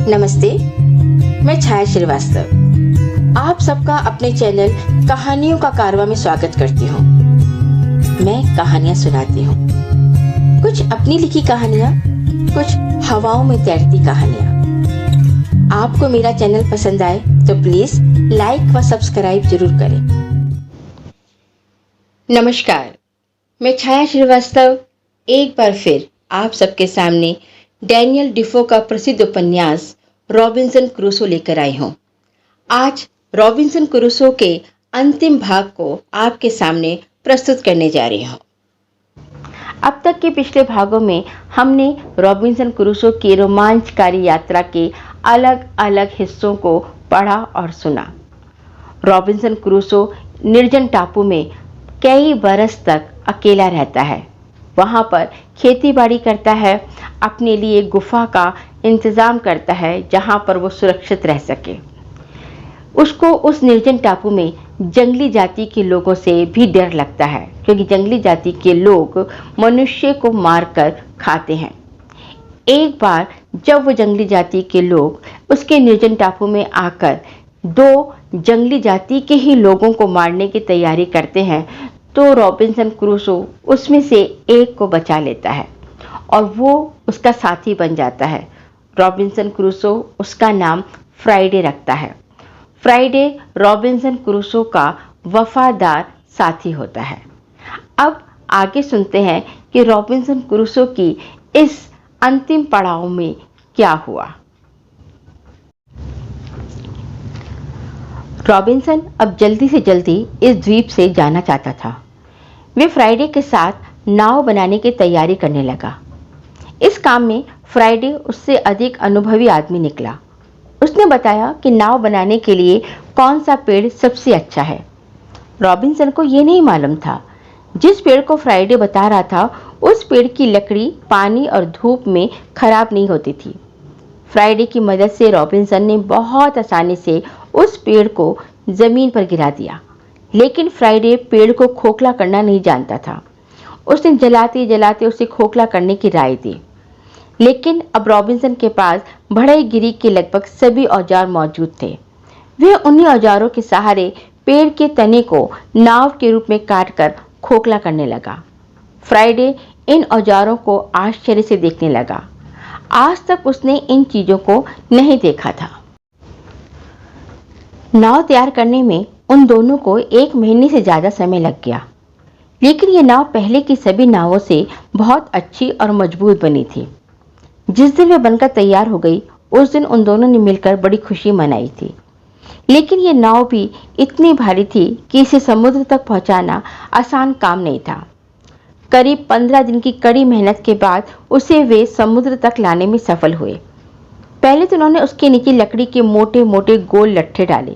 नमस्ते, मैं छाया श्रीवास्तव आप सबका अपने चैनल कहानियों का कारवां में स्वागत करती हूँ। मैं कहानियाँ सुनाती हूँ, कुछ अपनी लिखी कहानियाँ, कुछ हवाओं में तैरती कहानियाँ। आपको मेरा चैनल पसंद आए तो प्लीज लाइक व सब्सक्राइब जरूर करें। नमस्कार, मैं छाया श्रीवास्तव एक बार फिर आप सबके सामने डैनियल डिफो का प्रसिद्ध उपन्यास रॉबिन्सन क्रूसो लेकर आई हूँ। आज रॉबिन्सन क्रूसो के अंतिम भाग को आपके सामने प्रस्तुत करने जा रही हूँ। अब तक के पिछले भागों में हमने रॉबिन्सन क्रूसो की रोमांचकारी यात्रा के अलग अलग हिस्सों को पढ़ा और सुना। रॉबिन्सन क्रूसो निर्जन टापू में कई बरस तक अकेला रहता है। वहाँ पर खेती बाड़ी करता है, अपने लिए गुफा का इंतजाम करता है जहाँ पर वो सुरक्षित रह सके। उसको उस निर्जन टापू में जंगली जाति के लोगों से भी डर लगता है, क्योंकि जंगली जाति के लोग मनुष्य को मारकर खाते हैं। एक बार जब वो जंगली जाति के लोग उसके निर्जन टापू में आकर दो जंगली जाति के ही लोगों को मारने की तैयारी करते हैं, तो रॉबिन्सन क्रूसो उसमें से एक को बचा लेता है और वो उसका साथी बन जाता है। रॉबिन्सन क्रूसो उसका नाम फ्राइडे रखता है। फ्राइडे रॉबिन्सन क्रूसो का वफादार साथी होता है। अब आगे सुनते हैं कि रॉबिन्सन क्रूसो की इस अंतिम पड़ाव में क्या हुआ। रॉबिन्सन अब जल्दी से जल्दी इस द्वीप से जाना चाहता था। वे फ्राइडे के साथ नाव बनाने की तैयारी करने लगा। इस काम में फ्राइडे उससे अधिक अनुभवी आदमी निकला। उसने बताया कि नाव बनाने के लिए कौन सा पेड़ सबसे अच्छा है। रॉबिन्सन को यह नहीं मालूम था। जिस पेड़ को फ्राइडे बता रहा था, उस पेड़ की लकड़ी पानी और धूप में खराब नहीं होती थी। फ्राइडे की मदद से रॉबिन्सन ने बहुत आसानी से उस पेड़ को जमीन पर गिरा दिया, लेकिन फ्राइडे पेड़ को खोखला करना नहीं जानता था। उसने जलाते जलाते उसे खोखला करने की राय दी, लेकिन अब रॉबिन्सन के पास बढ़ईगिरी के लगभग सभी औजार मौजूद थे। वह उन्हीं औजारों के सहारे पेड़ के तने को नाव के रूप में काटकर खोखला करने लगा। फ्राइडे इन औजारों को आश्चर्य से देखने लगा। आज तक उसने इन चीजों को नहीं देखा था। नाव तैयार करने में उन दोनों को 1 महीने से ज्यादा समय लग गया, लेकिन यह नाव पहले की सभी नावों से बहुत अच्छी और मजबूत बनी थी। जिस दिन वह बनकर तैयार हो गई, उस दिन उन दोनों ने मिलकर बड़ी खुशी मनाई थी। लेकिन यह नाव भी इतनी भारी थी कि इसे समुद्र तक पहुंचाना आसान काम नहीं था। करीब 15 दिन की कड़ी मेहनत के बाद उसे वे समुद्र तक लाने में सफल हुए। पहले तो उन्होंने उसके नीचे लकड़ी के मोटे मोटे गोल लट्ठे डाले,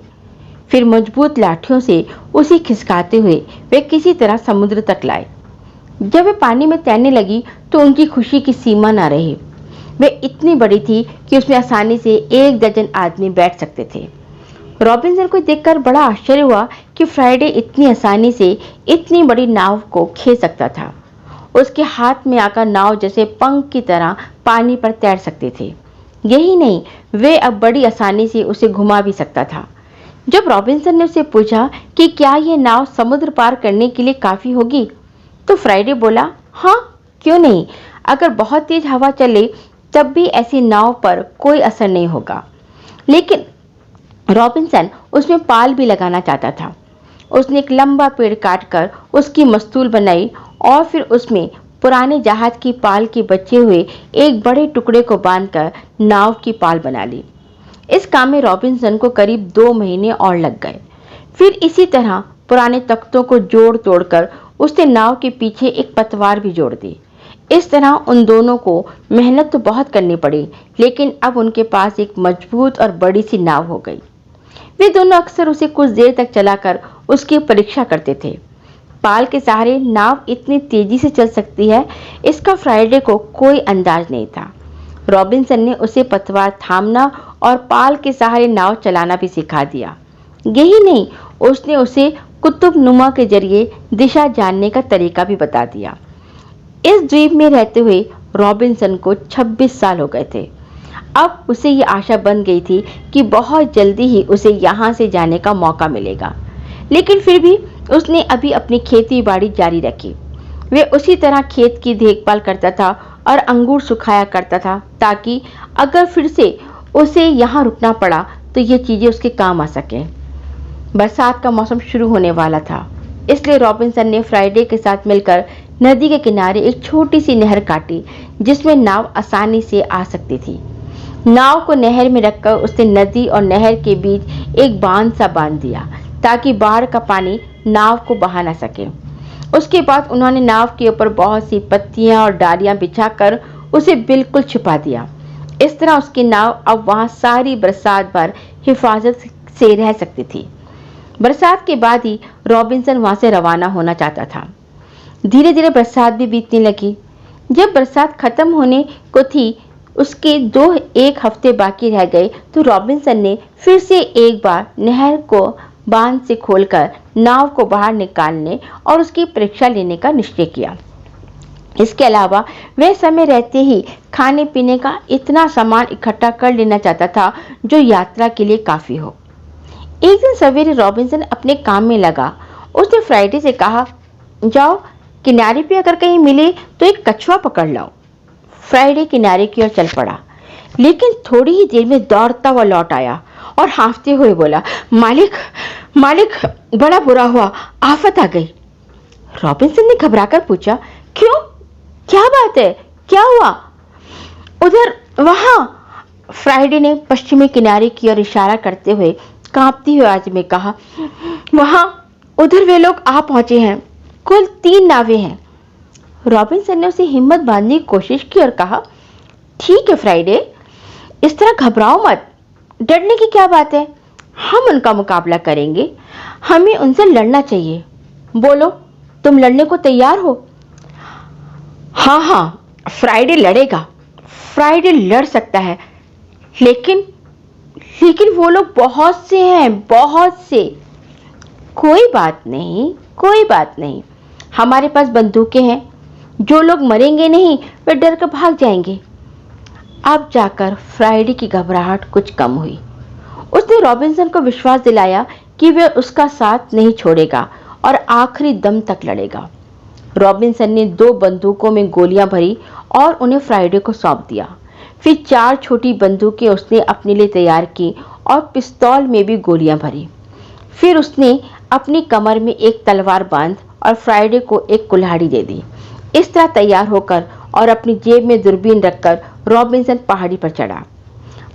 फिर मजबूत लाठियों से उसे खिसकाते हुए वे किसी तरह समुद्र तक लाए। जब वे पानी में तैरने लगी तो उनकी खुशी की सीमा न रही। वे इतनी बड़ी थी कि उसमें आसानी से 1 दर्जन आदमी बैठ सकते थे। रॉबिन्सन को देखकर बड़ा आश्चर्य हुआ कि फ्राइडे इतनी आसानी से इतनी बड़ी नाव को खींच सकता था। उसके हाथ में आकर नाव जैसे पंख की तरह पानी पर तैर सकते थे। यही नहीं, वे अब बड़ी आसानी से उसे घुमा भी सकता था। जब रॉबिन्सन ने उसे पूछा कि क्या यह नाव समुद्र पार करने के लिए काफी होगी, तो फ्राइडे बोला, हाँ, क्यों नहीं। अगर बहुत तेज हवा चले तब भी ऐसी नाव पर कोई असर नहीं होगा। लेकिन रॉबिन्सन उसमें पाल भी लगाना चाहता था। उसने एक लंबा पेड़ काटकर उसकी मस्तूल बनाई और फिर उसमें पुराने जहाज की पाल के बचे हुए एक बड़े टुकड़े को बांधकर नाव की पाल बना ली। इस काम में रॉबिन्सन को करीब 2 महीने और लग गए। फिर इसी तरह पुराने तख्तों को जोड़ तोड़कर उसने नाव के पीछे एक पतवार भी जोड़ दी। इस तरह उन दोनों को मेहनत तो बहुत करनी पड़ी, लेकिन अब उनके पास एक मजबूत और बड़ी सी नाव हो गई। वे दोनों अक्सर उसे कुछ देर तक चलाकर उसकी परीक्षा करते थे। पाल के सहारे नाव इतनी तेजी से चल सकती है, इसका फ्राइडे को कोई अंदाज नहीं था। रॉबिन्सन ने उसे पतवार थामना और पाल के सहारे नाव चलाना भी सिखा दिया। यही नहीं, उसने उसे कुतुब नुमा के जरिए दिशा जानने का तरीका भी बता दिया। इस द्वीप में रहते हुए रॉबिन्सन को 26 साल हो गए थे। अब उसे ये आशा बन गई थी कि बहुत जल्दी ही उसे यहाँ से जाने का मौका मिलेगा, लेकिन फिर भी उसने अभी अपनी खेती बाड़ी जारी रखी। वे उसी तरह खेत की देखभाल करता था और अंगूर सुखाया करता था, ताकि अगर फिर से उसे यहाँ रुकना पड़ा तो ये चीजें उसके काम आ सकें। बरसात का मौसम शुरू होने वाला था, इसलिए रॉबिन्सन ने फ्राइडे के साथ मिलकर नदी के किनारे एक छोटी सी नहर काटी, जिसमें नाव आसानी से आ सकती थी। नाव को नहर में रखकर उसने नदी और नहर के बीच एक बांध सा बांध दिया, ताकि बाढ़ का पानी नाव को बहा न सके। उसके बाद उन्होंने नाव के ऊपर बहुत सी पत्तियां और डालियां बिछाकर उसे बिल्कुल छुपा दिया। इस तरह उसकी नाव अब वहां सारी बरसात भर हिफाजत से रह सकती थी। बरसात के बाद ही रॉबिन्सन वहां से रवाना होना चाहता था। धीरे धीरे बरसात भी बीतने लगी। जब बरसात खत्म होने को थी, उसके एक हफ्ते बाकी रह गए, तो रॉबिन्सन ने फिर से एक बार नहर को बांध से खोलकर नाव को बाहर निकालने और उसकी परीक्षा लेने का निश्चय किया। इसके अलावा वह समय रहते ही खाने पीने का इतना सामान इकट्ठा कर लेना चाहता था जो यात्रा के लिए काफी हो। एक दिन सवेरे रॉबिन्सन अपने काम में लगा। उसने फ्राइडे से कहा, जाओ किनारे पे अगर कहीं मिले तो एक कछुआ पकड़ लाओ। फ्राइडे किनारे की ओर चल पड़ा, लेकिन थोड़ी ही देर में दौड़ता हुआ लौट आया और हाँफते हुए बोला, मालिक मालिक, बड़ा बुरा हुआ, आफत आ गई। रॉबिन्सन ने घबराकर पूछा, क्यों, क्या बात है, क्या हुआ? उधर, वहां। फ्राइडे ने पश्चिमी किनारे की ओर इशारा करते हुए कांपती हुई आवाज में कहा, वहां, उधर वे लोग आ पहुंचे हैं। कुल 3 नावें हैं। रॉबिन्सन ने उसे हिम्मत बांधने की कोशिश की और कहा, ठीक है फ्राइडे, इस तरह घबराओ मत, डरने की क्या बात है, हम उनका मुकाबला करेंगे, हमें उनसे लड़ना चाहिए। बोलो, तुम लड़ने को तैयार हो? हाँ हाँ, फ्राइडे लड़ेगा, फ्राइडे लड़ सकता है, लेकिन वो लोग बहुत से हैं, बहुत से। कोई बात नहीं, कोई बात नहीं, हमारे पास बंदूकें हैं, जो लोग मरेंगे नहीं वे डर कर भाग जाएंगे। अब जाकर फ्राइडे की घबराहट कुछ कम हुई। उसने रॉबिन्सन को विश्वास दिलाया कि वह उसका साथ नहीं छोड़ेगा और आखिरी दम तक लड़ेगा। रॉबिन्सन ने 2 बंदूकों में गोलियां भरी और उन्हें फ्राइडे को सौंप दिया। फिर 4 छोटी बंदूकें उसने अपने लिए तैयार की और पिस्तौल में भी गोलियां भरी। फिर उसने अपनी कमर में एक तलवार बांध और फ्राइडे को एक कुल्हाड़ी दे दी। इस तरह तैयार होकर और अपनी जेब में दूरबीन रखकर रॉबिन्सन पहाड़ी पर चढ़ा।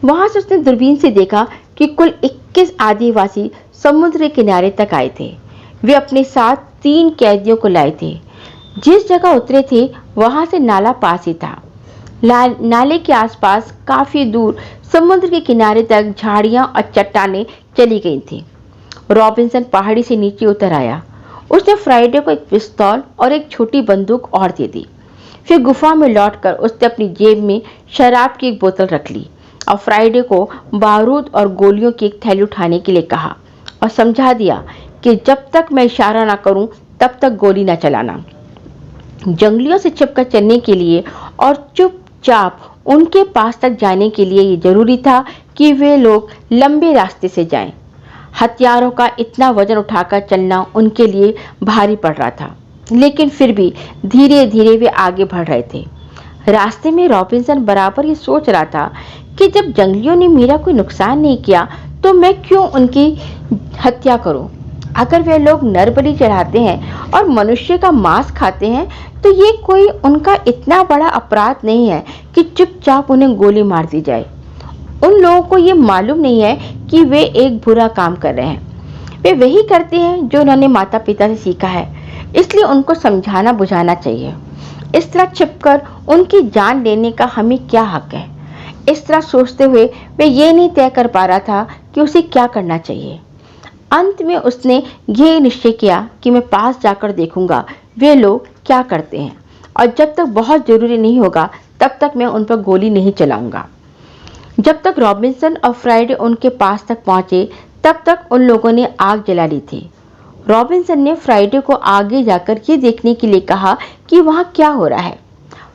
वहां से उसने दूरबीन से देखा कि कुल 21 आदिवासी समुद्र के किनारे तक आए थे। वे अपने साथ 3 कैदियों को लाए थे। जिस जगह उतरे थे वहां से नाला पास ही था। नाले के आसपास काफी दूर समुद्र के किनारे तक झाड़ियां और चट्टानें चली गई थी। रॉबिन्सन पहाड़ी से नीचे उतर आया। उसने फ्राइडे को एक पिस्तौल और एक छोटी बंदूक और दे दी। फिर गुफा में लौटकर उसने अपनी जेब में शराब की एक बोतल रख ली और फ्राइडे को बारूद और गोलियों की एक थैली उठाने के लिए कहा और समझा दिया कि जब तक मैं इशारा ना करूं तब तक गोली ना चलाना। जंगलियों से छिपकर चलने के लिए और चुपचाप उनके पास तक जाने के लिए ये जरूरी था कि वे लोग लंबे रास्ते से जाएं। हथियारों का इतना वजन उठाकर चलना उनके लिए भारी पड़ रहा था, लेकिन फिर भी धीरे धीरे वे आगे बढ़ रहे थे। रास्ते में रॉबिन्सन बराबर ये सोच रहा था कि जब जंगलियों ने मेरा कोई नुकसान नहीं किया तो मैं क्यों उनकी हत्या करूं? अगर वे लोग नर बलि चढ़ाते हैं और मनुष्य का मांस खाते हैं तो ये कोई उनका इतना बड़ा अपराध नहीं है कि चुपचाप उन्हें गोली मार दी जाए। उन लोगों को ये मालूम नहीं है कि वे एक बुरा काम कर रहे हैं। वे वही करते हैं जो उन्होंने माता पिता से सीखा है, इसलिए उनको समझाना बुझाना चाहिए। इस तरह छिपकर उनकी जान लेने का हमें क्या हक है? इस तरह सोचते हुए वे ये नहीं तय कर पा रहा था कि उसे क्या करना चाहिए। अंत में उसने ये निश्चय किया कि मैं पास जाकर देखूंगा वे लोग क्या करते हैं, और जब तक बहुत जरूरी नहीं होगा तब तक मैं उन पर गोली नहीं चलाऊंगा। जब तक रॉबिन्सन और फ्राइडे उनके पास तक पहुंचे तब तक उन लोगों ने आग जला ली थी। रॉबिन्सन ने फ्राइडे को आगे जाकर ये देखने के लिए कहा कि वहाँ क्या हो रहा है।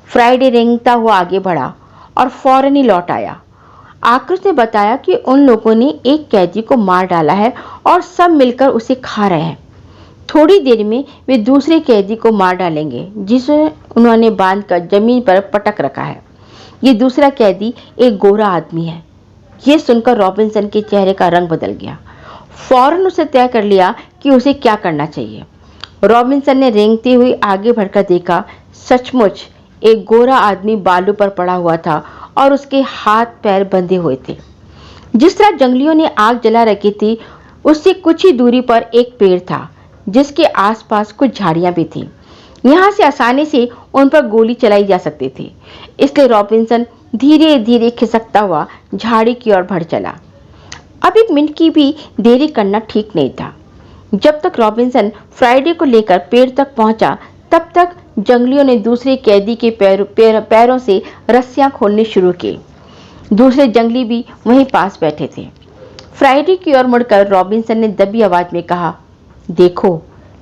फ्राइडे रेंगता हुआ आगे बढ़ा और फौरन ही लौट आया। आकर उसने बताया कि उन लोगों ने एक कैदी को मार डाला है और सब मिलकर उसे खा रहे हैं। थोड़ी देर में वे दूसरे कैदी को मार डालेंगे जिसे उन्होंने बांधकर जमीन पर पटक रखा है। ये दूसरा कैदी एक गोरा आदमी है। यह सुनकर रॉबिन्सन के चेहरे का रंग बदल गया। फौरन उसे तय कर लिया कि उसे क्या करना चाहिए। रॉबिन्सन ने रेंगते हुए आगे बढ़कर देखा। सचमुच एक गोरा आदमी बालू पर पड़ा हुआ था और उसके हाथ पैर बंधे हुए थे। जिस तरह जंगलियों ने आग जला रखी थी, उससे कुछ ही दूरी पर एक पेड़ था जिसके आसपास कुछ झाड़ियां भी थीं। यहां से आसानी से उन पर गोली चलाई जा सकती थी। इसलिए रॉबिन्सन धीरे धीरे खिसकता हुआ झाड़ी की ओर बढ़ चला। अब एक मिनट की भी देरी करना ठीक नहीं था। जब तक रॉबिन्सन फ्राइडे को लेकर पेड़ तक पहुंचा, तब तक जंगलियों ने दूसरे कैदी के पैरों से रस्सियां खोलनी शुरू की। दूसरे जंगली भी वहीं पास बैठे थे। फ्राइडे की ओर मुड़कर रॉबिन्सन ने दबी आवाज में कहा, देखो,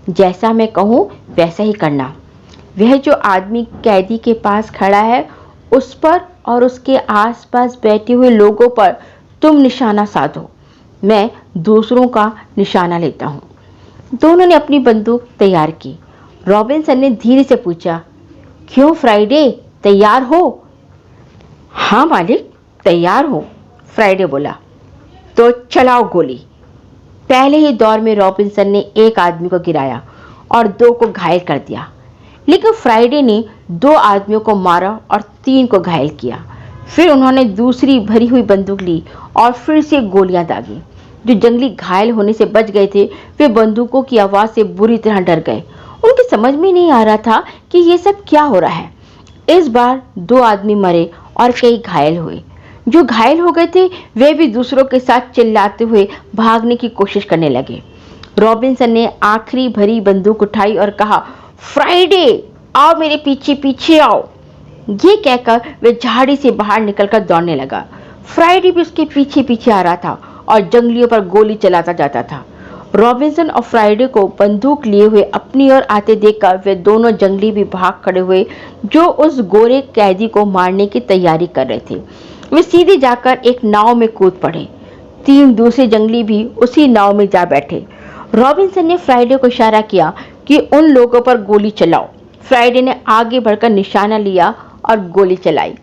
जैसा मैं कहूं वैसा ही करना। वह जो आदमी कैदी के पास खड़ा है, उस पर और उसके आसपास बैठे हुए लोगों पर तुम निशाना साधो। मैं दूसरों का निशाना लेता हूं। दोनों ने अपनी बंदूक तैयार की। रॉबिन्सन ने धीरे से पूछा, क्यों फ्राइडे, तैयार हो? हाँ मालिक, तैयार हो, फ्राइडे बोला। तो चलाओ गोली। पहले ही दौर में रॉबिन्सन ने एक आदमी को गिराया और 2 को घायल कर दिया, लेकिन फ्राइडे ने 2 आदमियों को मारा और 3 को घायल किया। फिर उन्होंने दूसरी भरी हुई बंदूक ली और फिर से गोलियां दागी। जो जंगली घायल होने से बच गए थे, वे बंदूकों की आवाज से बुरी तरह डर गए। उनकी समझ में नहीं आ रहा था कि ये सब क्या हो रहा है। इस बार 2 आदमी मरे और कई घायल हुए। जो घायल हो गए थे, वे भी दूसरों के साथ चिल्लाते हुए भागने की कोशिश करने लगे। रॉबिन्सन ने आखिरी भरी बंदूक उठाई और कहा, फ्राइडे, आओ मेरे पीछे पीछे आओ। ये कहकर वे झाड़ी से बाहर निकलकर दौड़ने लगा। फ्राइडे भी उसके पीछे पीछे आ रहा था और जंगलियों पर गोली चलाता जाता था। रॉबिन्सन और फ्राइडे को बंदूक लिए हुए अपनी ओर आते देखकर वे दोनों जंगली भी भाग खड़े हुए, जो उस गोरे कैदी को मारने की तैयारी कर रहे थे। वे सीधे जाकर एक नाव में कूद पड़े। 3 दूसरे जंगली भी उसी नाव में जा बैठे। रॉबिन्सन ने फ्राइडे को इशारा किया कि उन लोगों पर गोली चलाओ। फ्राइडे ने आगे बढ़कर निशाना लिया और गोली चलाई।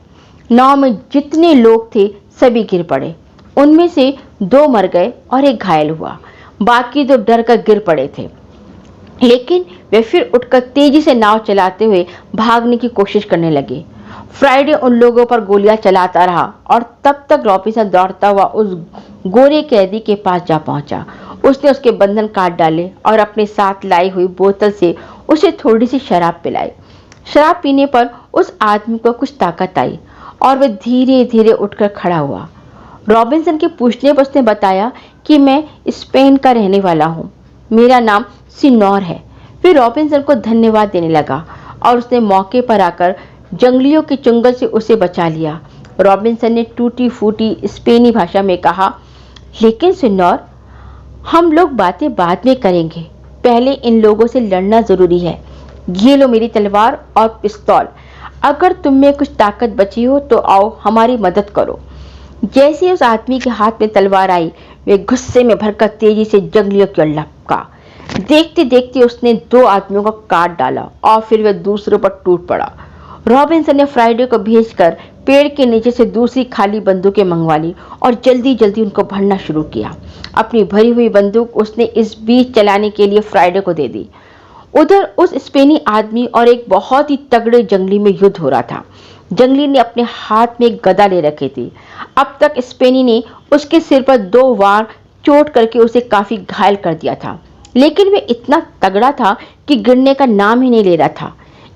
नाव में जितने लोग थे सभी गिर पड़े। उनमें से 2 मर गए और एक घायल हुआ। बाकी 2 डर कर गिर पड़े थे, लेकिन वे फिर उठकर तेजी से नाव चलाते हुए भागने की कोशिश करने लगे। फ्राइडे उन लोगों पर गोलियां चलाता रहा और तब तक रॉबिन्सन दौड़ता हुआ उस गोरे कैदी के पास जा पहुंचा। उसने उसके बंधन काट डाले और अपने साथ लाई हुई बोतल से उसे थोड़ी सी शराब पिलाई। शराब पीने पर उस आदमी को कुछ ताकत आई और वह धीरे धीरे उठकर खड़ा हुआ। रॉबिन्सन के पूछने पर उसने बताया कि मैं स्पेन का रहने वाला हूँ। मेरा नाम सिनोर है। फिर रॉबिन्सन को धन्यवाद देने लगा और उसने मौके पर आकर जंगलियों के चुंगल से उसे बचा लिया। रॉबिन्सन ने टूटी फूटी स्पेनी भाषा में कहा, लेकिन सिनोर, हम लोग बातें बाद में करेंगे। पहले इन लोगों से लड़ना जरूरी है। ये लो मेरी तलवार और पिस्तौल। अगर तुम में कुछ ताकत बची हो तो आओ हमारी मदद करो। जैसे ही उस आदमी के हाथ में तलवार आई, वे गुस्से में भरकर तेजी से जंगलियों की ओर लपका। देखते देखते उसने 2 आदमियों को काट डाला और फिर वह दूसरों पर टूट पड़ा। रॉबिन्सन ने फ्राइडे को भेजकर पेड़ के नीचे से दूसरी खाली बंदूकें मंगवा ली और जल्दी जल्दी उनको भरना शुरू किया। अपनी भरी हुई बंदूक उसने इस बीच चलाने के लिए फ्राइडे को दे दी। उधर उस स्पेनी आदमी और एक बहुत ही तगड़े जंगली में युद्ध हो रहा था। जंगली ने अपने हाथ में गदा ले रखी थी। अब तक स्पेनी ने उसके सिर पर 2 वार चोट करके उसे काफी घायल कर दिया था, लेकिन वह इतना तगड़ा था कि गिरने का नाम ही नहीं ले रहा था।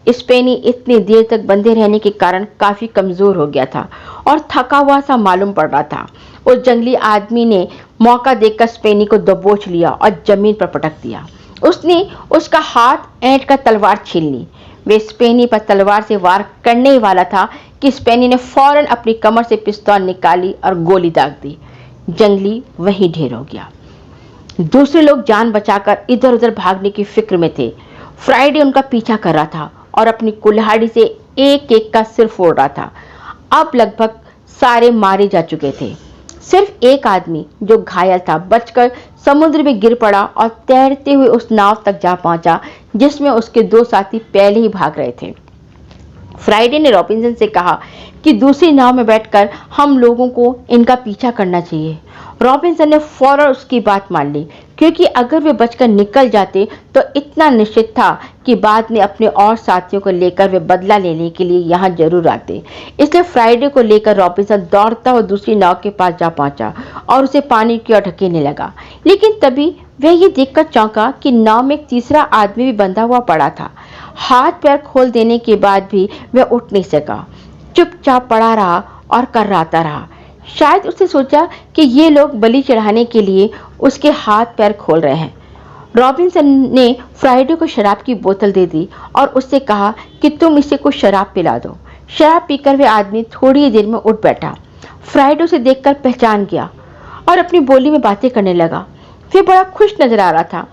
स्पेनी इतनी देर तक बंधे रहने के कारण काफी कमजोर हो गया था और थका हुआ सा मालूम पड़ रहा था। उस जंगली आदमी ने मौका देखकर स्पेनी को दबोच लिया और जमीन पर पटक दिया। उसने उसका हाथ ऐंठ कर तलवार छीन ली। वे स्पेनी पर तलवार से वार करने ही वाला था कि स्पेनी ने फौरन अपनी कमर से पिस्तौल निकाली और गोली दाग दी। जंगली वहीं ढेर हो गया। दूसरे लोग जान बचाकर इधर उधर भागने की फिक्र में थे। फ्राइडे उनका पीछा कर रहा था और अपनी कुल्हाड़ी से एक एक का सिर फोड़ रहा था। अब लगभग सारे मारे जा चुके थे। सिर्फ एक आदमी जो घायल था बचकर समुद्र में गिर पड़ा और तैरते हुए उस नाव तक जा पहुंचा जिसमें उसके दो साथी पहले ही भाग रहे थे। फ्राइडे ने रॉबिन्सन से कहा कि दूसरी नाव में बैठकर हम लोगों को इनका पीछा करना चाहिए। रॉबिन्सन ने फौरन उसकी बात मान ली, क्योंकि अगर वे बचकर निकल जाते तो इतना निश्चित था कि बाद में अपने और साथियों को लेकर वे बदला लेने के लिए यहाँ जरूर आते। इसलिए फ्राइडे को लेकर रॉबिन्सन दौड़ता हुआ दूसरी नाव के पास जा पहुंचा और उसे पानी की ओर ढकेलने लगा। लेकिन तभी वह ये देखकर चौंका कि नाव में एक तीसरा आदमी भी बंधा हुआ पड़ा था। हाथ पैर खोल देने के बाद भी वह उठ नहीं सका, चुपचाप पड़ा रहा और कर्राता रहा। शायद उसने सोचा कि ये लोग बलि चढ़ाने के लिए उसके हाथ पैर खोल रहे हैं। रॉबिन्सन ने फ्राइडे को शराब की बोतल दे दी और उससे कहा कि तुम इसे कुछ शराब पिला दो। शराब पीकर वह आदमी थोड़ी देर में उठ बैठा। फ्राइडे उसे देखकर पहचान गया और अपनी बोली में बातें करने लगा। वह बड़ा खुश नजर आ रहा था।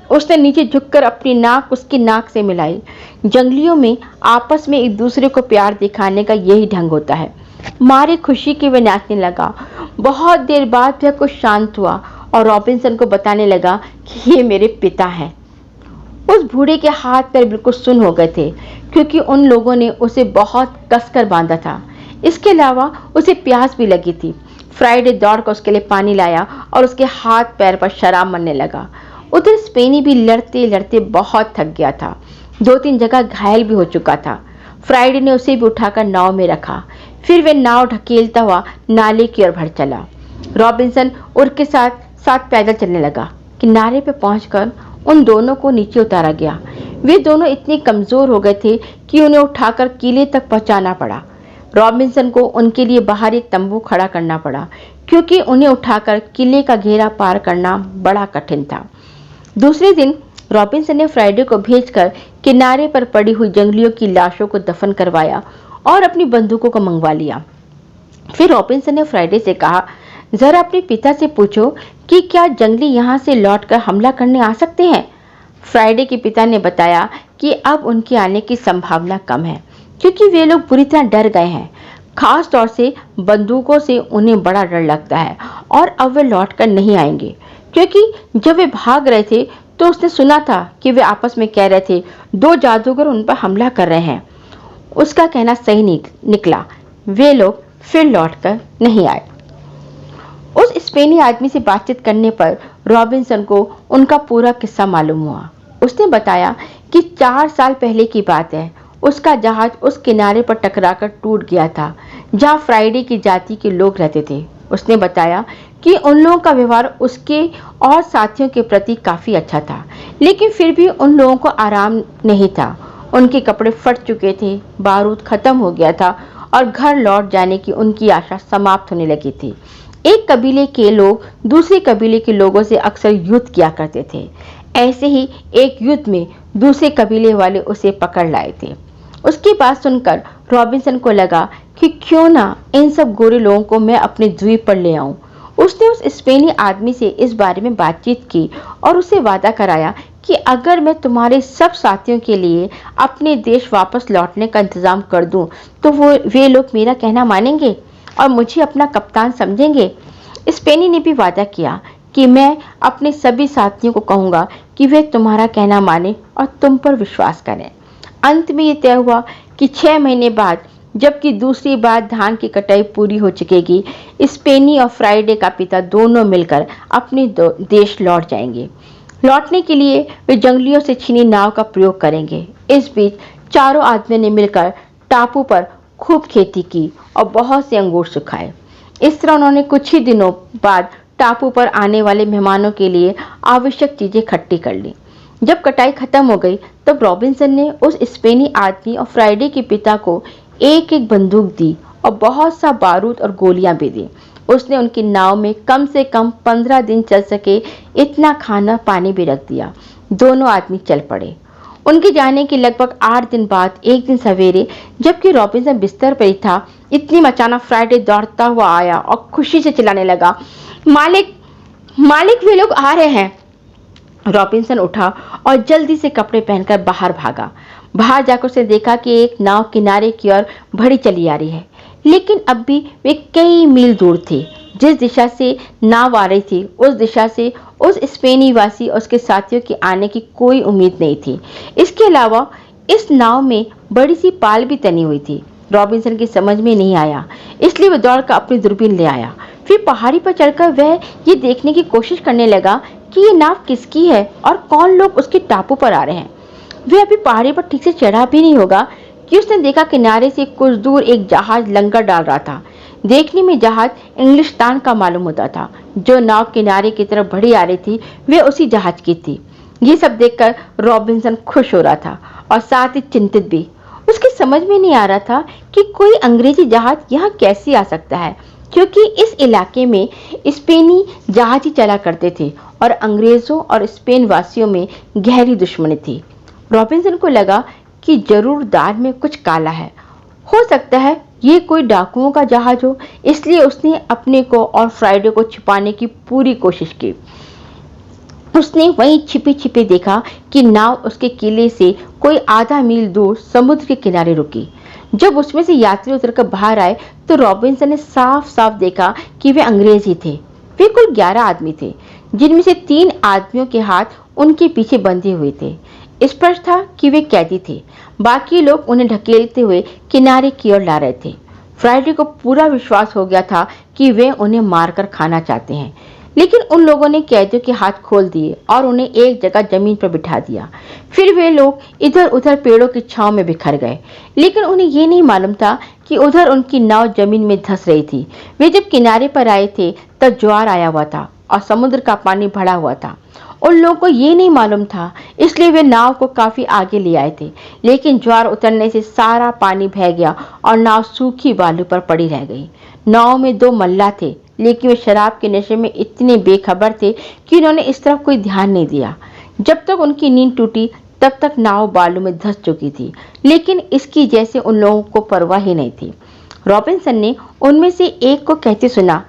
उसने नीचे झुककर अपनी नाक उसकी नाक से मिलाई। जंगलियों में आपस में एक दूसरे को प्यार दिखाने का यही ढंग होता है। मारे खुशी के वह नाचने लगा। बहुत देर बाद वह कुछ शांत हुआ और रॉबिन्सन को बताने लगा कि ये मेरे पिता हैं। उस बूढ़े के हाथ पैर बिल्कुल सुन्न हो गए थे, क्योंकि उन लोगों ने उसे बहुत कसकर बांधा था। इसके अलावा उसे प्यास भी लगी थी। फ्राइडे दौड़कर उसके लिए पानी लाया और उसके हाथ पैर पर शराब मलने लगा। उधर स्पेनी भी लड़ते लड़ते बहुत थक गया था। 2-3 जगह घायल भी हो चुका था। फ्राइडे ने उसे भी उठाकर नाव में रखा। फिर वह नाव ढकेलता हुआ नाले की ओर बढ़ चला। रॉबिन्सन उनके साथ साथ पैदल चलने लगा। किनारे पर पहुंचकर उन दोनों को नीचे उतारा गया। वे दोनों इतने कमजोर हो गए थे कि उन्हें उठाकर किले तक पहुंचाना पड़ा। रॉबिन्सन को उनके लिए बाहर एक तंबू खड़ा करना पड़ा, क्योंकि उन्हें उठाकर किले का घेरा पार करना बड़ा कठिन था। दूसरे दिन रॉबिन्सन ने फ्राइडे को भेजकर किनारे पर पड़ी हुई जंगलियों की लाशों को दफन करवाया और अपनी बंदूकों को मंगवा लिया। फिर रॉबिन्सन ने फ्राइडे से कहा, जरा अपने पिता से पूछो कि क्या जंगली यहाँ से लौटकर हमला करने आ सकते हैं। फ्राइडे के पिता ने बताया कि अब उनके आने की संभावना कम है, क्योंकि वे लोग बुरी तरह डर गए हैं। खास तौर से बंदूकों से उन्हें बड़ा डर लगता है और अब वे लौटकर नहीं आएंगे, क्योंकि जब वे भाग रहे थे तो उसने सुना था कि वे आपस में कह रहे थे 2 जादूगर उन पर हमला कर रहे हैं। उसका कहना सही निकला। वे लोग फिर लौटकर नहीं आए। उस स्पेनी आदमी से बातचीत करने पर रॉबिन्सन को उनका पूरा किस्सा मालूम हुआ। उसने बताया कि 4 साल पहले की बात है। उसका जहाज उस किनारे पर टकराकर टूट गया था जहां फ्राइडे की जाति के लोग रहते थे। उसने बताया कि उन लोगों का व्यवहार उसके और साथियों के प्रति काफी अच्छा था, लेकिन फिर भी उन लोगों को आराम नहीं था। उनके कपड़े फट चुके थे, बारूद खत्म हो गया था और घर लौट जाने की उनकी आशा समाप्त होने लगी थी। एक कबीले के लोग दूसरे कबीले के लोगों से अक्सर युद्ध किया करते थे। ऐसे ही एक युद्ध में दूसरे कबीले वाले उसे पकड़ लाए थे। उसकी बात सुनकर रॉबिन्सन को लगा कि क्यों ना इन सब गोरे लोगों को मैं अपने द्वीप पर ले आऊं। उसने उस स्पेनी आदमी से इस बारे में बातचीत की और उसे वादा कराया कि अगर मैं तुम्हारे सब साथियों के लिए अपने देश वापस लौटने का इंतजाम कर दूं तो वे लोग मेरा कहना मानेंगे और मुझे अपना कप्तान समझेंगे। स्पेनी ने भी वादा किया कि मैं अपने सभी साथियों को कहूंगा कि वे तुम्हारा कहना माने और तुम पर विश्वास करें। अंत में ये तय हुआ कि 6 महीने बाद, जबकि दूसरी बार धान की कटाई पूरी हो चुकेगी, स्पेनी और फ्राइडे का पिता दोनों मिलकर अपने देश लौट जाएंगे। लौटने के लिए वे जंगलियों से छीनी नाव का प्रयोग करेंगे। इस बीच चारों आदमियों ने मिलकर टापू पर खूब खेती की और बहुत से अंगूर सुखाए। इस तरह उन्होंने कुछ ही दिनों बाद टापू पर आने वाले मेहमानों के लिए आवश्यक चीजें इकट्ठी कर ली। जब कटाई खत्म हो गई तब रॉबिन्सन ने उस स्पेनी आदमी और फ्राइडे के पिता को एक एक बंदूक दी और बहुत सा बारूद और गोलियां भी दी। उसने उनकी नाव में कम से कम 15 दिन चल सके इतना खाना पानी भी रख दिया। दोनों आदमी चल पड़े। उनके जाने के लगभग 8 दिन बाद एक दिन सवेरे, जबकि रॉबिन्सन बिस्तर पर ही था, इतनी अचानक फ्राइडे दौड़ता हुआ आया और खुशी से चिल्लाने लगा, मालिक मालिक, वे लोग आ रहे हैं। रॉबिन्सन उठा और जल्दी से कपड़े पहनकर बाहर भागा। बाहर जाकर उसने देखा कि एक नाव किनारे की ओर बढ़ी चली आ रही है, लेकिन अब भी वे कई मील दूर थे। जिस दिशा से नाव आ रही थी उस दिशा से उस स्पेनी वासी और उसके साथियों के आने की कोई उम्मीद नहीं थी। इसके अलावा इस नाव में बड़ी सी पाल भी तनी हुई थी। रॉबिन्सन की समझ में नहीं आया, इसलिए वह दौड़कर अपनी दूरबीन ले आया। फिर पहाड़ी पर चढ़कर वह ये देखने की कोशिश करने लगा कि ये नाव किसकी है और कौन लोग उसके टापू पर आ रहे हैं। वह अभी पहाड़ी पर ठीक से चढ़ा भी नहीं होगा कि उसने देखा किनारे से कुछ दूर एक जहाज लंगर डाल रहा था। देखने में जहाज इंग्लिस्तान का मालूम होता था। जो नाव किनारे की तरफ बढ़ी आ रही थी वह उसी जहाज की थी। ये सब देखकर रॉबिन्सन खुश हो रहा था और साथ ही चिंतित भी। उसकी समझ में नहीं आ रहा था कि कोई अंग्रेजी जहाज यहाँ कैसे आ सकता है, क्योंकि इस इलाके में स्पेनी जहाज ही चला करते थे और अंग्रेजों और स्पेन वासियों में गहरी दुश्मनी थी। रॉबिन्सन को लगा कि जरूर दाल में कुछ काला है। हो सकता है ये कोई डाकुओं का जहाज हो, इसलिए उसने अपने को और फ्राइडे को छिपाने की पूरी कोशिश की। उसने वहीं छिपे छिपे देखा कि नाव उसके किले से कोई आधा मील दूर समुद्र के किनारे रुकी। जब उसमें से यात्री उतरकर बाहर आए तो रॉबिन्सन ने साफ साफ देखा कि वे अंग्रेज ही थे। वे कुल 11 आदमी थे, जिनमें से 3 आदमियों के हाथ उनके पीछे बंधे हुए थे। स्पष्ट था कि वे कैदी थे। बाकी लोग उन्हें ढकेलते हुए किनारे की ओर ला रहे थे। फ्राइडे को पूरा विश्वास हो गया था कि वे उन्हें मारकर खाना चाहते हैं, लेकिन उन लोगों ने कैदियों के हाथ खोल दिए और उन्हें एक जगह जमीन पर बिठा दिया। फिर वे लोग इधर उधर पेड़ों की छांव में बिखर गए, लेकिन उन्हें ये नहीं मालूम था कि उधर उनकी नाव जमीन में धंस रही थी। वे जब किनारे पर आए थे तब ज्वार आया हुआ था और समुद्र का पानी भरा हुआ था। उन लोगों को ये नहीं मालूम था, इसलिए वे नाव को काफी आगे ले आए थे, लेकिन ज्वार उतरने से सारा पानी बह गया और नाव सूखी बालू पर पड़ी रह गई। नाव में 2 मल्लाह थे, लेकिन वे शराब के नशे में इतने बेखबर थे कि उन्होंने इस तरफ कोई ध्यान नहीं दिया। जब तक उनकी नींद टूटी तब तक नाव बालू में धंस चुकी थी, लेकिन इसकी जैसे उन लोगों को परवाह ही नहीं थी। रॉबिन्सन ने उनमें से एक को कहते सुना,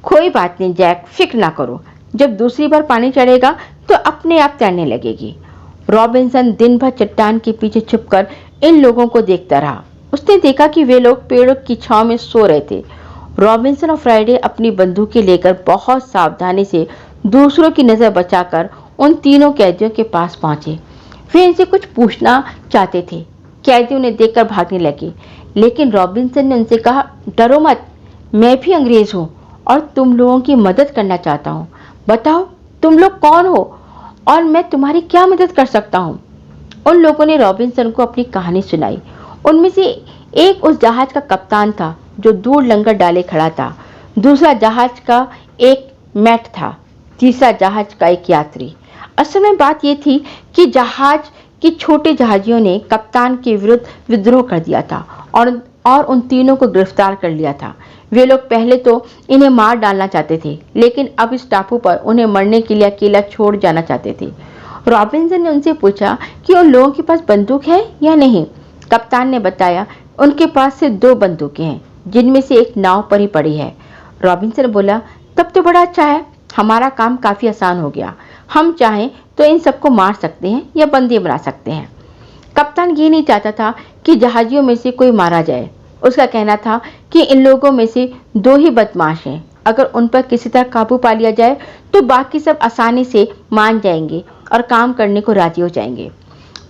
कोई बात नहीं जैक, फिक्र ना करो, जब दूसरी बार पानी चढ़ेगा तो अपने आप तैरने लगेगी। रॉबिन्सन दिन भर चट्टान के पीछे छुपकर इन लोगों को देखता रहा। उसने देखा कि वे लोग पेड़ों की छांव में सो रहे थे। रॉबिन्सन और फ्राइडे अपनी बंदूकें लेकर बहुत सावधानी से दूसरों की नजर बचाकर उन तीनों कैदियों के पास पहुंचे। वे इनसे कुछ पूछना चाहते थे। कैदी उन्हें देखकर भागने लगे, लेकिन रॉबिन्सन ने उनसे कहा, डरो मत, मैं भी अंग्रेज हूँ और तुम लोगों की मदद करना चाहता हूँ। बताओ तुम लोग कौन हो और मैं तुम्हारी क्या मदद कर सकता हूँ। उन लोगों ने रॉबिन्सन को अपनी कहानी सुनाई। उनमें से एक उस जहाज का कप्तान था जो दूर लंगर डाले खड़ा था। दूसरा जहाज का एक मैट था, तीसरा जहाज का एक यात्री। असल में बात यह थी कि जहाज के छोटे जहाजियों ने कप्तान के विरुद्ध विद्रोह कर दिया था और उन तीनों को गिरफ्तार कर लिया था। वे लोग पहले तो इन्हें मार डालना चाहते थे, लेकिन अब इस टापू पर उन्हें मरने के लिए अकेला छोड़ जाना चाहते थे। रॉबिन्सन ने उनसे पूछा कि उन लोगों के पास बंदूक है या नहीं। कप्तान ने बताया उनके पास से 2 बंदूकें हैं, जिनमें से एक नाव पर ही पड़ी है। रॉबिन्सन बोला, तब तो बड़ा अच्छा है, हमारा काम काफी आसान हो गया। हम चाहें तो इन सबको मार सकते हैं या बंदी बना सकते हैं। कप्तान ये नहीं चाहता था कि जहाजियों में से कोई मारा जाए। उसका कहना था कि इन लोगों में से 2 ही बदमाश हैं। अगर उन पर किसी तरह काबू पा लिया जाए तो बाकी सब आसानी से मान जाएंगे और काम करने को राजी हो जाएंगे।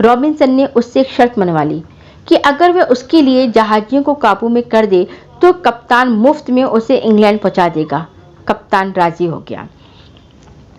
रॉबिन्सन ने उससे एक शर्त मनवा ली कि अगर वह उसके लिए जहाजियों को काबू में कर दे तो कप्तान मुफ्त में उसे इंग्लैंड पहुंचा देगा। कप्तान राजी हो गया।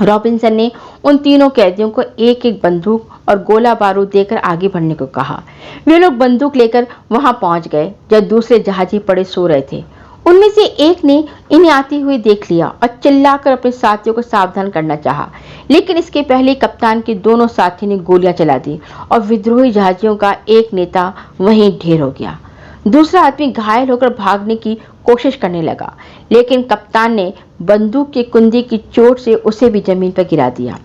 रॉबिन्सन ने उन तीनों कैदियों को एक एक बंदूक और गोला बारूद देकर आगे बढ़ने को कहा। वे लोग बंदूक लेकर वहां पहुंच गए जब दूसरे जहाजी पड़े सो रहे थे। उनमें से एक ने इन्हें आते हुए देख लिया और चिल्लाकर अपने साथियों को सावधान करना चाहा, लेकिन इसके पहले कप्तान के दोनों साथी ने गोलियां चला दी और विद्रोही जहाजियों का एक नेता वहीं ढेर हो गया। दूसरा आदमी घायल होकर भागने की कोशिश करने लगा, लेकिन कप्तान ने बंदूक के कुंदे की चोट से उसे भी जमीन पर गिरा दिया।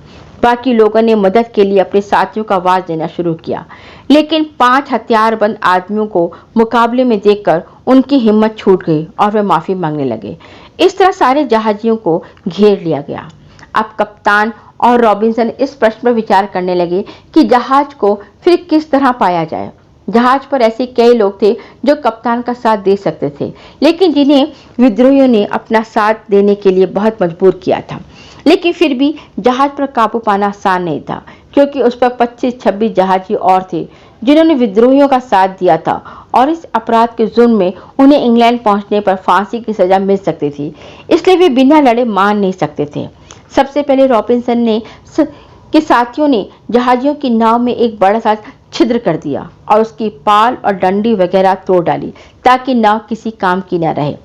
बाकी लोगों ने मदद के लिए अपने साथियों का आवाज देना शुरू किया, लेकिन 5 हथियारबंद आदमियों को मुकाबले में देखकर उनकी हिम्मत छूट गई और वे माफी मांगने लगे। इस तरह सारे जहाजियों को घेर लिया गया। अब कप्तान और रॉबिन्सन इस प्रश्न पर विचार करने लगे कि जहाज को फिर किस तरह पाया जाए। जहाज पर ऐसे कई लोग थे जो कप्तान का साथ दे सकते थे, लेकिन जिन्हें विद्रोहियों ने अपना साथ देने के लिए बहुत मजबूर किया था। लेकिन फिर भी जहाज पर काबू पाना आसान नहीं था, क्योंकि उस पर 25-26 जहाजी और थे जिन्होंने विद्रोहियों का साथ दिया था, और इस अपराध के जुर्म में उन्हें इंग्लैंड पहुंचने पर फांसी की सजा मिल सकती थी। इसलिए वे बिना लड़े मान नहीं सकते थे। सबसे पहले रॉबिन्सन के साथियों ने जहाजियों की नाव में एक बड़ा सा छिद्र कर दिया और उसकी पाल और डंडी वगैरह तोड़ डाली, ताकि नाव किसी काम की न रहे।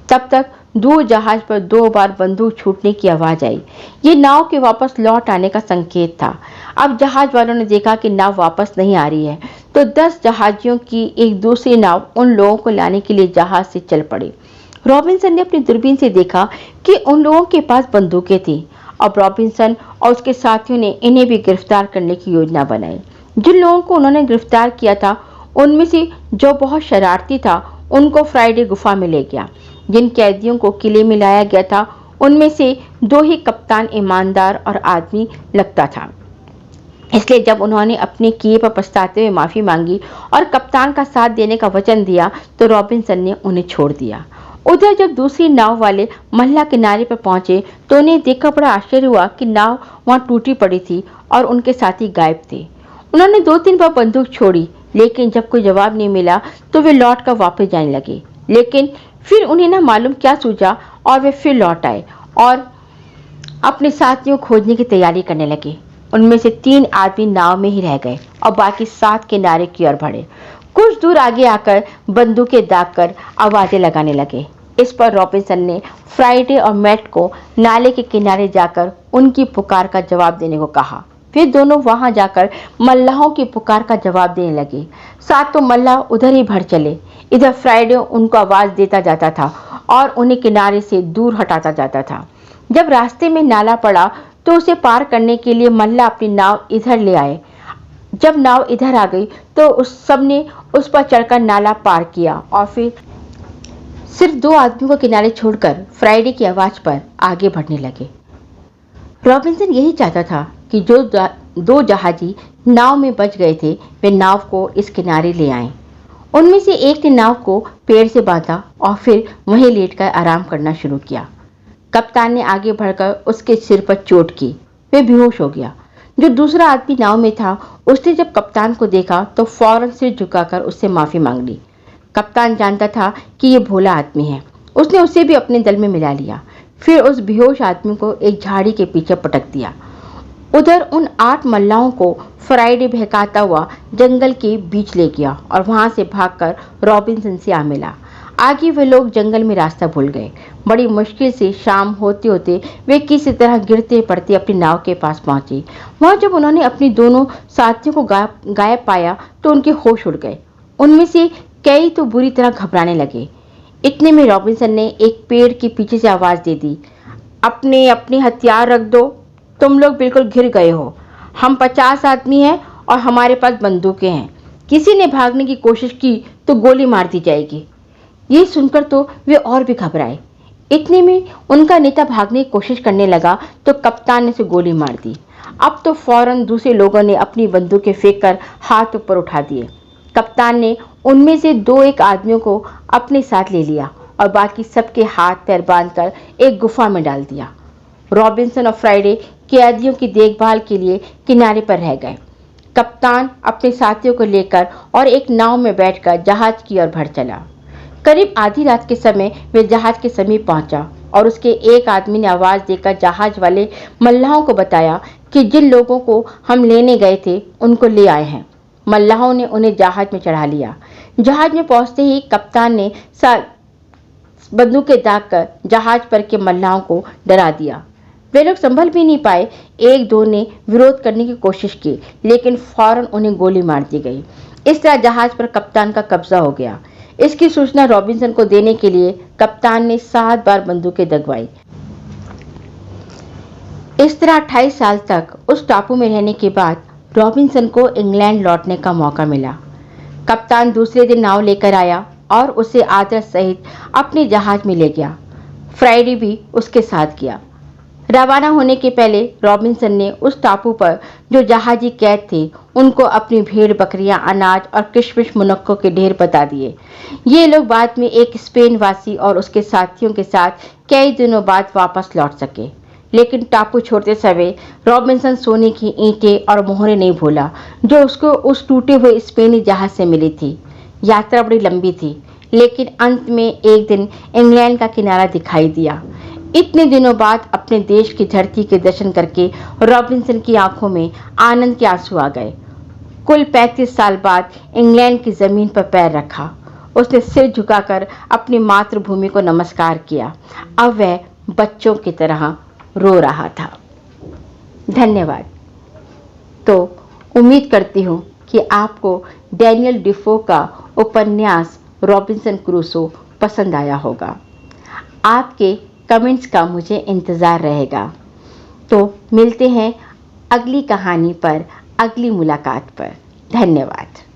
तब तक दूर जहाज पर 2 बार बंदूक छूटने की आवाज आई। ये नाव के वापस लौट आने का संकेत था। अब जहाज वालों ने देखा कि नाव वापस नहीं आ रही है, तो 10 जहाजियों की एक दूसरी नाव उन लोगों को लाने के लिए जहाज से चल पड़ी। रॉबिन्सन ने अपनी दूरबीन से देखा कि उन लोगों के पास बंदूकें थीं। अब रॉबिन्सन और उसके साथियों ने इन्हें भी गिरफ्तार करने की योजना बनाई। जिन लोगों को उन्होंने गिरफ्तार किया था, उनमें से जो बहुत शरारती था, उनको फ्राइडे गुफा में ले गया। जिन कैदियों को किले में लाया गया था, उनमें से 2 ही कप्तान ईमानदार और आदमी लगता था। इसलिए जब उन्होंने अपने किए पर पछताते हुए माफी मांगी और कप्तान का साथ देने का वचन दिया, तो रॉबिन्सन ने उन्हें छोड़ दिया। उधर जब दूसरी नाव वाले मल्ला किनारे पर पहुंचे, तो उन्हें देखकर बड़ा आश्चर्य हुआ कि नाव वहां टूटी पड़ी थी और उनके साथी गायब थे। उन्होंने 2-3 बार बंदूक छोड़ी, लेकिन जब कोई जवाब नहीं मिला तो वे लौट कर वापस जाने लगे। लेकिन फिर उन्हें ना मालूम क्या सूझा और वे फिर लौट आए और अपने साथियों को खोजने की तैयारी करने लगे। उनमें से 3 आदमी नाव में ही रह गए और बाकी 7 किनारे की ओर बढ़े। कुछ दूर आगे आकर बंदूकें दागकर आवाजें लगाने लगे। इस पर रॉबिन्सन ने फ्राइडे और मैट को नाले के किनारे जाकर उनकी पुकार का जवाब देने को कहा। वे दोनों वहां जाकर मल्लाहों की पुकार का जवाब देने लगे। सातों मल्लाह उधर ही भर चले। इधर फ्राइडे उनको आवाज देता जाता था और उन्हें किनारे से दूर हटाता जाता था। जब रास्ते में नाला पड़ा, तो उसे पार करने के लिए मल्लाह अपनी नाव इधर ले आए। जब नाव इधर आ गई, तो उस सब ने उस पर चढ़कर नाला पार किया और फिर सिर्फ 2 आदमियों को किनारे छोड़कर फ्राइडे की आवाज पर आगे बढ़ने लगे। रॉबिन्सन यही चाहता था कि जो 2 जहाजी नाव में बच गए थे, वे नाव को इस किनारे ले आएं। उनमें से एक ने नाव को पेड़ से बांधा और फिर वहीं लेटकर आराम करना शुरू किया। कप्तान ने आगे बढ़कर उसके सिर पर चोट की। वे बेहोश हो गया। जो दूसरा आदमी नाव में था, उसने जब कप्तान को देखा तो फौरन सिर झुकाकर उससे माफी मांग ली। कप्तान जानता था कि ये भोला आदमी है। उसने उसे भी अपने दल में मिला लिया। फिर उस बेहोश आदमी को एक झाड़ी के पीछे पटक दिया। उधर उन 8 मल्लाहों को फ्राइडे बहकाता हुआ जंगल के बीच ले गया और वहां से भागकर रॉबिन्सन से आ मिला। आगे वे लोग जंगल में रास्ता भूल गए। बड़ी मुश्किल से शाम होते होते वे किसी तरह गिरते पड़ते अपनी नाव के पास पहुंचे। वहां जब उन्होंने अपनी दोनों साथियों को गायब पाया, तो उनके होश उड़ गए। उनमें से कई तो बुरी तरह घबराने लगे। इतने में रॉबिन्सन ने एक पेड़ के पीछे से आवाज दे दी, अपने अपने हथियार रख दो, तुम लोग बिल्कुल घिर गए हो। हम 50 आदमी हैं और हमारे पास बंदूकें हैं। किसी ने भागने की कोशिश की तो गोली मार दी जाएगी। ये सुनकर तो वे और भी घबराए। इतने में उनका नेता भागने की कोशिश करने लगा, तो कप्तान ने उसे गोली मार दी। अब तो फौरन दूसरे लोगों ने अपनी बंदूकें फेंककर हाथ ऊपर उठा दिए। कप्तान ने उनमें से 2-1 आदमियों को अपने साथ ले लिया और बाकी सबके हाथ पैर बांधकर एक गुफा में डाल दिया। रॉबिन्सन और फ्राइडे कैदियों की देखभाल के लिए किनारे पर रह गए। कप्तान अपने साथियों को लेकर और एक नाव में बैठकर जहाज की ओर बढ़ चला। करीब आधी रात के समय वे जहाज के समीप पहुंचा और उसके एक आदमी ने आवाज देकर जहाज वाले मल्लाहों को बताया कि जिन लोगों को हम लेने गए थे, उनको ले आए हैं। मल्लाहों ने उन्हें जहाज में चढ़ा लिया। जहाज में पहुंचते ही कप्तान ने बंदूकें दागकर जहाज पर के मल्लाहों को डरा दिया। वे लोग संभल भी नहीं पाए। 1-2 ने विरोध करने की कोशिश की, लेकिन फौरन उन्हें गोली मार दी गई। इस तरह जहाज पर कप्तान का कब्जा हो गया। इसकी सूचना रॉबिन्सन को देने के लिए कप्तान ने 7 बार बंदूकें दगवाई। इस तरह 28 साल तक उस टापू में रहने के बाद रॉबिन्सन को इंग्लैंड लौटने का मौका मिला। कप्तान दूसरे दिन नाव लेकर आया और उसे आदर सहित अपने जहाज में ले गया। फ्राइडे भी उसके साथ गया। रवाना होने के पहले रॉबिन्सन ने उस टापू पर जो जहाजी कैद थे उनको अपनी भेड़ बकरियां, अनाज और किशमिश मुनक्कों के ढेर बता दिए। ये लोग बाद में एक स्पेन वासी और उसके साथियों के साथ कई दिनों बाद वापस लौट सके। लेकिन टापू छोड़ते समय रॉबिन्सन सोने की ईंटें और मोहरें नहीं भूला जो उसको उस टूटे हुए स्पेनी जहाज से मिली थी। यात्रा बड़ी लंबी थी, लेकिन अंत में एक दिन इंग्लैंड का किनारा दिखाई दिया। इतने दिनों बाद अपने देश की धरती के दर्शन करके रॉबिन्सन की आंखों में आनंद के आंसू आ गए। कुल 35 साल बाद इंग्लैंड की जमीन पर पैर रखा। उसने सिर झुकाकर अपनी मातृभूमि को नमस्कार किया। अब वह बच्चों की तरह रो रहा था। धन्यवाद। तो उम्मीद करती हूँ कि आपको डैनियल डिफो का उपन्यास रॉबिन्सन क्रूसो पसंद आया होगा। आपके कमेंट्स का मुझे इंतज़ार रहेगा। तो मिलते हैं अगली कहानी पर, अगली मुलाकात पर। धन्यवाद।